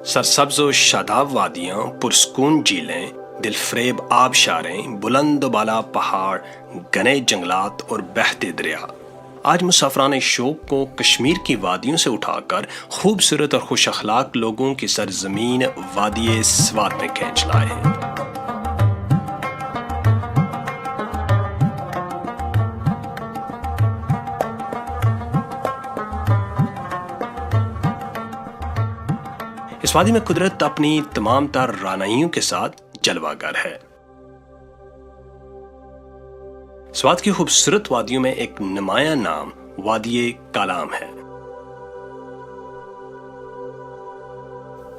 सरसब्ज व शादाब वादियां, पुरस्कून झीलें, दिलफरेब आबशारें, बुलंद बाला पहाड़, घने जंगलात और बहते दरिया आज मुसाफरान शौक को कश्मीर की वादियों से उठाकर खूबसूरत और खुश अखलाक लोगों की सरजमीन वादी स्वात में खींच लाए हैं। इस वादी में कुदरत अपनी तमाम तर रानाइयों के साथ जलवागर है। स्वात की खूबसूरत वादियों में एक नुमाया नाम वादी कालाम है।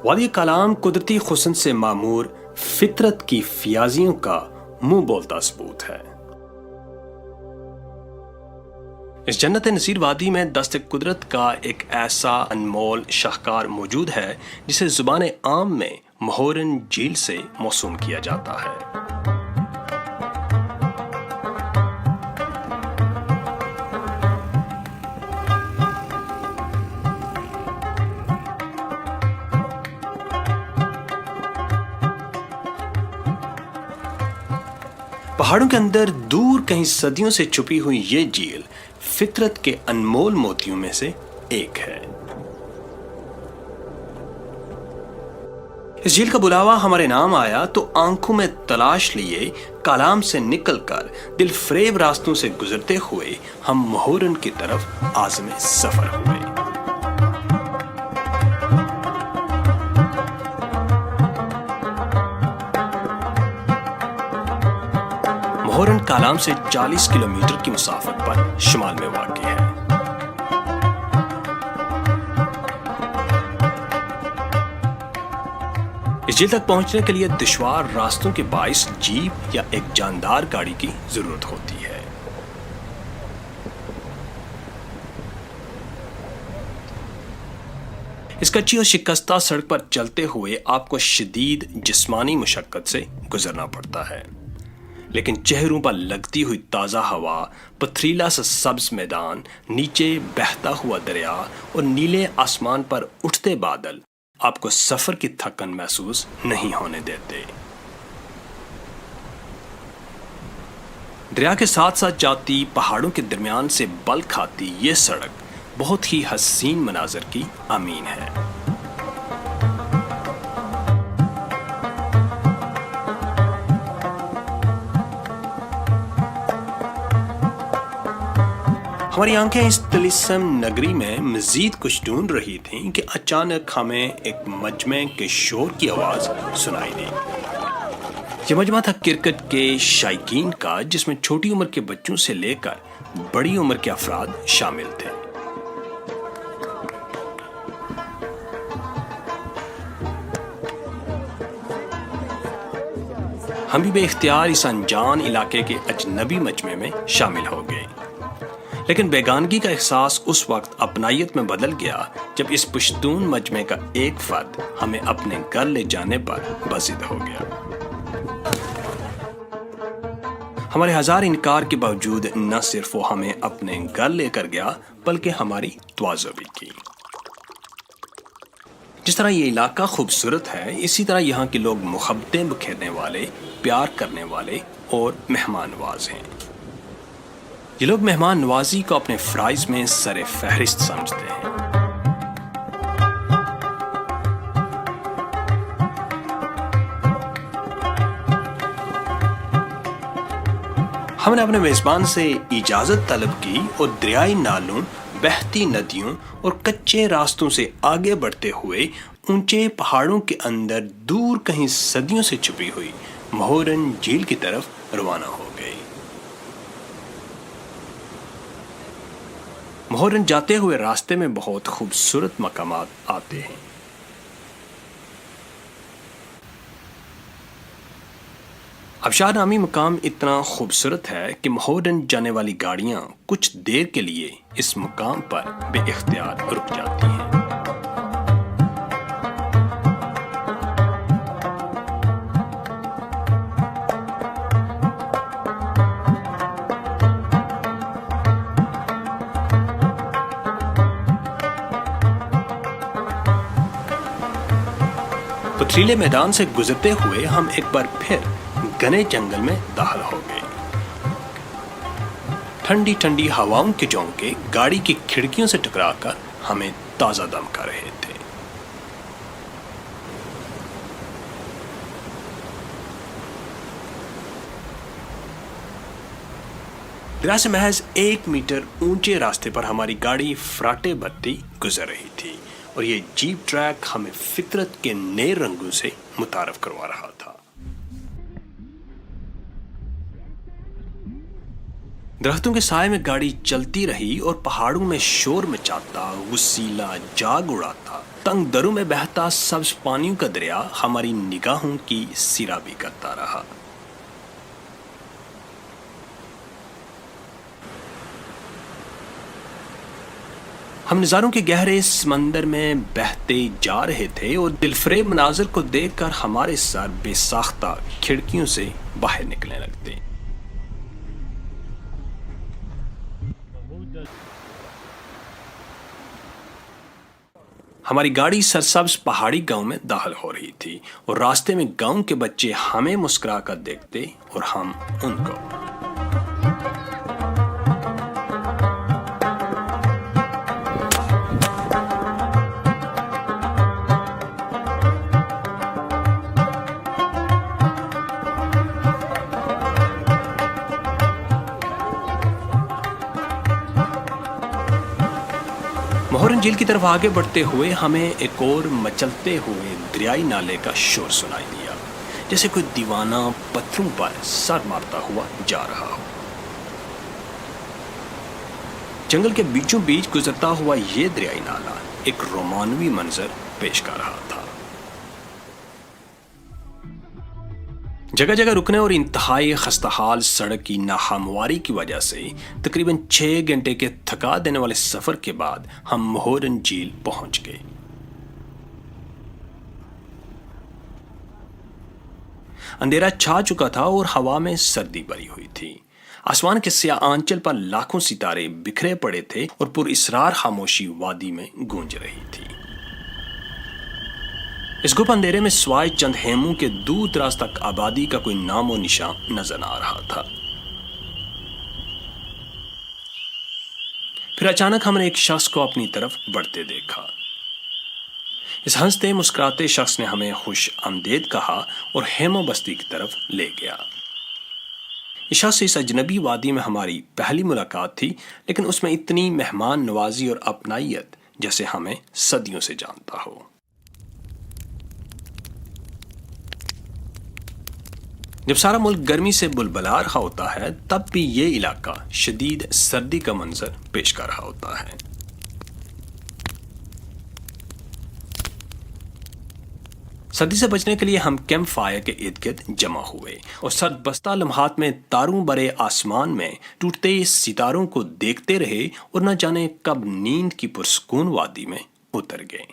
वादी कालाम कुदरती हुस्न से मामूर फितरत की फियाजियों का मुंह बोलता सबूत है। इस जन्नत नसीर वादी में दस्त कुदरत का एक ऐसा अनमोल शाहकार मौजूद है जिसे जुबान आम में महोरन झील से मौसूम किया जाता है। पहाड़ों के अंदर दूर कहीं सदियों से छुपी हुई ये झील फितरत के अनमोल मोतियों में से एक है। इस झील का बुलावा हमारे नाम आया तो आंखों में तलाश लिए कालाम से निकलकर दिलफरेब रास्तों से गुजरते हुए हम महोरन की तरफ आज़म सफर हुए। महोरन कालाम से 40 किलोमीटर की मुसाफत पर शुमाल में वाक़ई है। इस झील तक पहुंचने के लिए दुश्वार रास्तों के बाइस जीप या एक जानदार गाड़ी की जरूरत होती है। इस कच्ची और शिकस्ता सड़क पर चलते हुए आपको शदीद जिस्मानी मुशक्कत से गुजरना पड़ता है, लेकिन चेहरों पर लगती हुई ताज़ा हवा, पथरीला सा सब्ज मैदान, नीचे बहता हुआ दरिया और नीले आसमान पर उठते बादल आपको सफर की थकन महसूस नहीं होने देते। दरिया के साथ साथ जाती पहाड़ों के दरमियान से बल खाती ये सड़क बहुत ही हसीन मनाजर की अमीन है। हमारी आंखें इस तिलिस्म नगरी में मजीद कुछ ढूंढ रही थीं कि अचानक हमें एक मजमे के शोर की आवाज सुनाई दी। यह मजमा था क्रिकेट के शायकीन का, जिसमें छोटी उम्र के बच्चों से लेकर बड़ी उम्र के अफराद शामिल थे। हम भी बेख्तियार इस अनजान इलाके के अजनबी मजमे में शामिल हो गए, लेकिन बेगानगी का एहसास उस वक्त अपनायत में बदल गया जब इस पुश्तून मजमे का एक फर्द हमें अपने घर ले जाने पर बज़िद हो गया। हमारे हजार इनकार के बावजूद न सिर्फ वो हमें अपने घर लेकर गया बल्कि हमारी तवाज़ो भी की। जिस तरह ये इलाका खूबसूरत है, इसी तरह यहाँ के लोग मुहब्बतें बिखेरने वाले, प्यार करने वाले और मेहमान नवाज हैं। ये लोग मेहमान नवाजी को अपने फ़राइज़ में सरे फहरिस्त समझते हैं। हमने अपने मेज़बान से इजाज़त तलब की और दरियाई नालों, बहती नदियों और कच्चे रास्तों से आगे बढ़ते हुए ऊंचे पहाड़ों के अंदर दूर कहीं सदियों से छुपी हुई महोरन झील की तरफ रवाना हो गए। महोरन जाते हुए रास्ते में बहुत खूबसूरत मकामात आते हैं। आबशार नामी मकाम इतना खूबसूरत है कि महोरन जाने वाली गाड़ियां कुछ देर के लिए इस मुकाम पर बेइख्तियार रुक जाती हैं। पथरीले मैदान से गुजरते हुए हम एक बार फिर घने जंगल में दाखिल हो गए। ठंडी ठंडी हवाओं के झोंके गाड़ी की खिड़कियों से टकराकर हमें ताजा दम कर रहे थे। दरिया से महज 1 मीटर ऊंचे रास्ते पर हमारी गाड़ी फराटे भरती गुजर रही थी और ये जीप ट्रैक हमें फितरत के नए रंगों से मुतारफ करवा रहा था। दरख्तों के साए में गाड़ी चलती रही और पहाड़ों में शोर मचाता, वसीला जाग उड़ाता, तंग दरों में बहता सब्ज पानियों का दरिया हमारी निगाहों की सिराबी करता रहा। हम नज़ारों के गहरे समंदर में बहते जा रहे थे और दिलफरेब मनाज़र को देखकर हमारे सर बेसाख्ता खिड़कियों से बाहर निकलने लगते। हमारी गाड़ी सरसब्ज पहाड़ी गांव में दाखिल हो रही थी और रास्ते में गांव के बच्चे हमें मुस्कुरा कर देखते और हम उनको। मोहरन झील की तरफ आगे बढ़ते हुए हमें एक और मचलते हुए दरियाई नाले का शोर सुनाई दिया, जैसे कोई दीवाना पत्थरों पर सर मारता हुआ जा रहा हो। जंगल के बीचों बीच गुजरता हुआ ये दरियाई नाला एक रोमानवी मंजर पेश कर रहा था। जगह जगह रुकने और इंतहाई खस्ताहाल सड़क की नाहमवारी की वजह से तकरीबन 6 घंटे के थका देने वाले सफर के बाद हम मोहरन झील पहुंच गए। अंधेरा छा चुका था और हवा में सर्दी भरी हुई थी। आसमान के स्याह आंचल पर लाखों सितारे बिखरे पड़े थे और पुरइसरार खामोशी वादी में गूंज रही थी। इस गुप अंधेरे में स्वाय चंद हेमों के दूर दराज तक आबादी का कोई नामो निशान नजर आ रहा था। फिर अचानक हमने एक शख्स को अपनी तरफ बढ़ते देखा। इस हंसते मुस्कुराते शख्स ने हमें खुश आमदेद कहा और हेमो बस्ती की तरफ ले गया। इस शख्स से इस अजनबी वादी में हमारी पहली मुलाकात थी, लेकिन उसमें इतनी मेहमान नवाजी और अपनाइयत जैसे हमें सदियों से जानता हो। जब सारा मुल्क गर्मी से बुलबुला रहा होता है, तब भी ये इलाका शदीद सर्दी का मंजर पेश कर रहा होता है। सर्दी से बचने के लिए हम कैंप फायर के इर्द गिर्द जमा हुए और सर्द बस्ता लम्हात में तारों भरे आसमान में टूटते सितारों को देखते रहे और न जाने कब नींद की पुरसकून वादी में उतर गए।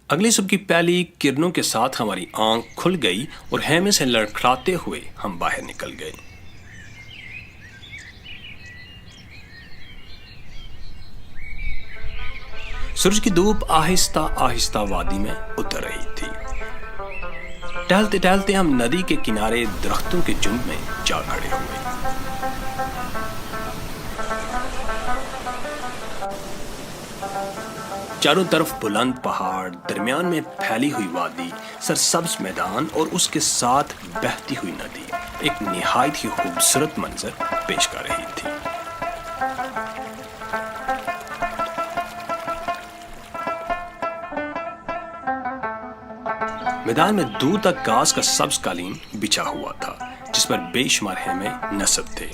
अगली सुबह की पहली किरणों के साथ हमारी आंख खुल गई और हेमे से लड़खड़ाते हुए हम बाहर निकल गए। सूरज की धूप आहिस्ता आहिस्ता वादी में उतर रही थी। टहलते टहलते हम नदी के किनारे दरख्तों के झुंड में जा खड़े हुए। चारों तरफ बुलंद पहाड़, दरमियान में फैली हुई वादी, सरसब्ज मैदान और उसके साथ बहती हुई नदी एक निहायत ही खूबसूरत मंजर पेश कर रही थी। मैदान में दूर तक घास का सब्ज कालीन बिछा हुआ था, जिस पर बेशुमार हेमे नस्ब थे।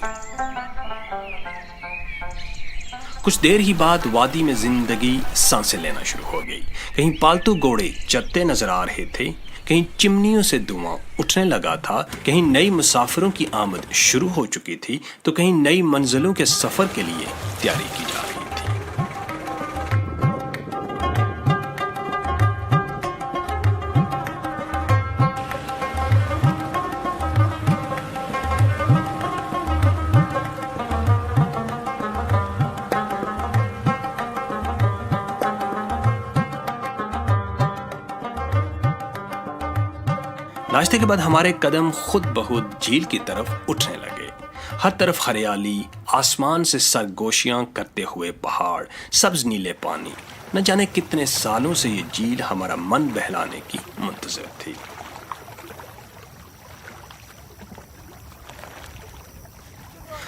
कुछ देर ही बाद वादी में जिंदगी सांसें लेना शुरू हो गई। कहीं पालतू घोड़े चरते नजर आ रहे थे, कहीं चिमनियों से धुआं उठने लगा था, कहीं नई मुसाफिरों की आमद शुरू हो चुकी थी, तो कहीं नई मंजिलों के सफर के लिए तैयारी की जा रही थी। ناشتے کے بعد ہمارے قدم خود بخود جھیل کی طرف اٹھنے لگے۔ ہر طرف ہریالی، آسمان سے سرگوشیاں کرتے ہوئے پہاڑ، سبز نیلے پانی۔ نہ جانے کتنے سالوں سے یہ جھیل ہمارا من بہلانے کی منتظر تھی۔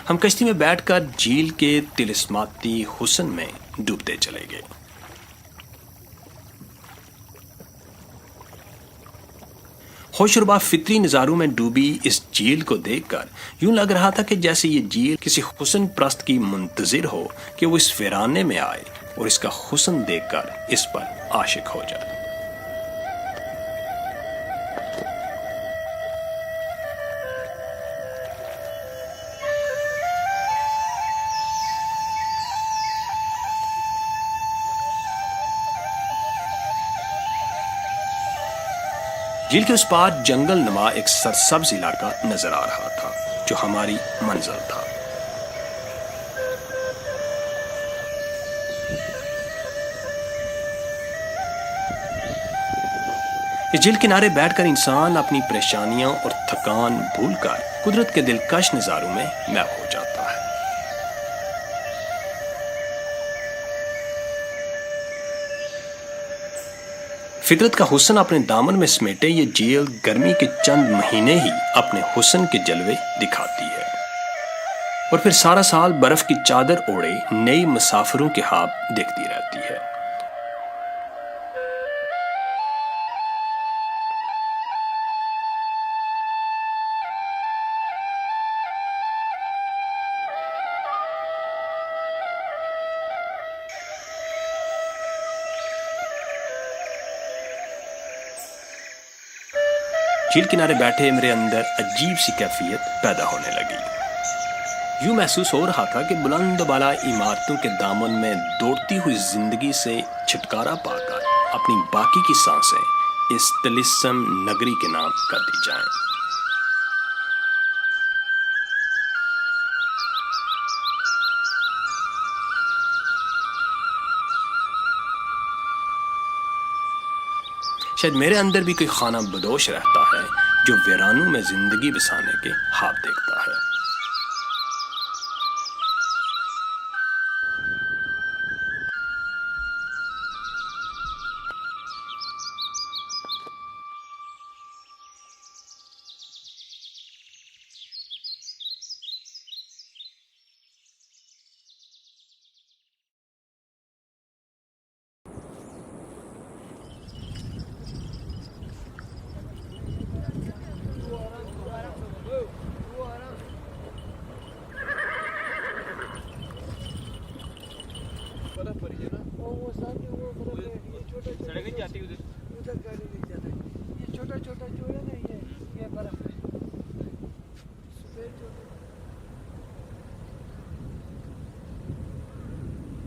ہم کشتی میں بیٹھ کر جھیل کے طلسماتی حسن میں ڈوبتے چلے گئے۔ ہوش ربا فطری نظاروں میں ڈوبی اس جھیل کو دیکھ کر یوں لگ رہا تھا کہ جیسے یہ جھیل کسی حسن پرست کی منتظر ہو کہ وہ اس ویرانے میں آئے اور اس کا حسن دیکھ کر اس پر عاشق ہو جائے۔ جھیل کے اس پار جنگل نما ایک سرسبز علاقہ نظر آ رہا تھا جو ہماری منزل تھا۔ اس جھیل کنارے بیٹھ کر انسان اپنی پریشانیاں اور تھکان بھول کر قدرت کے دلکش نظاروں میں محو ہو جاتا ہے۔ فطرت کا حسن اپنے دامن میں سمیٹے یہ جھیل گرمی کے چند مہینے ہی اپنے حسن کے جلوے دکھاتی ہے اور پھر سارا سال برف کی چادر اوڑھے نئی مسافروں کے خواب دیکھتی رہتی ہے۔ جھیل کنارے بیٹھے میرے اندر عجیب سی کیفیت پیدا ہونے لگی۔ یوں محسوس ہو رہا تھا کہ بلند و بالا عمارتوں کے دامن میں دوڑتی ہوئی زندگی سے چھٹکارا پا کر اپنی باقی کی سانسیں اس طلسم نگری کے نام کر دی جائیں۔ شاید میرے اندر بھی کوئی خانہ بدوش رہتا ہے جو ویرانوں میں زندگی بسانے کے خواب دیکھتا ہے۔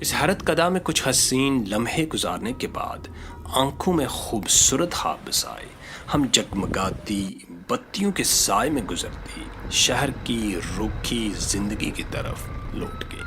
اس حیرت کدہ میں کچھ حسین لمحے گزارنے کے بعد آنکھوں میں خوبصورت خواب بسائے ہم جگمگاتی بتیوں کے سائے میں گزرتی شہر کی روکھی زندگی کی طرف لوٹ گئے۔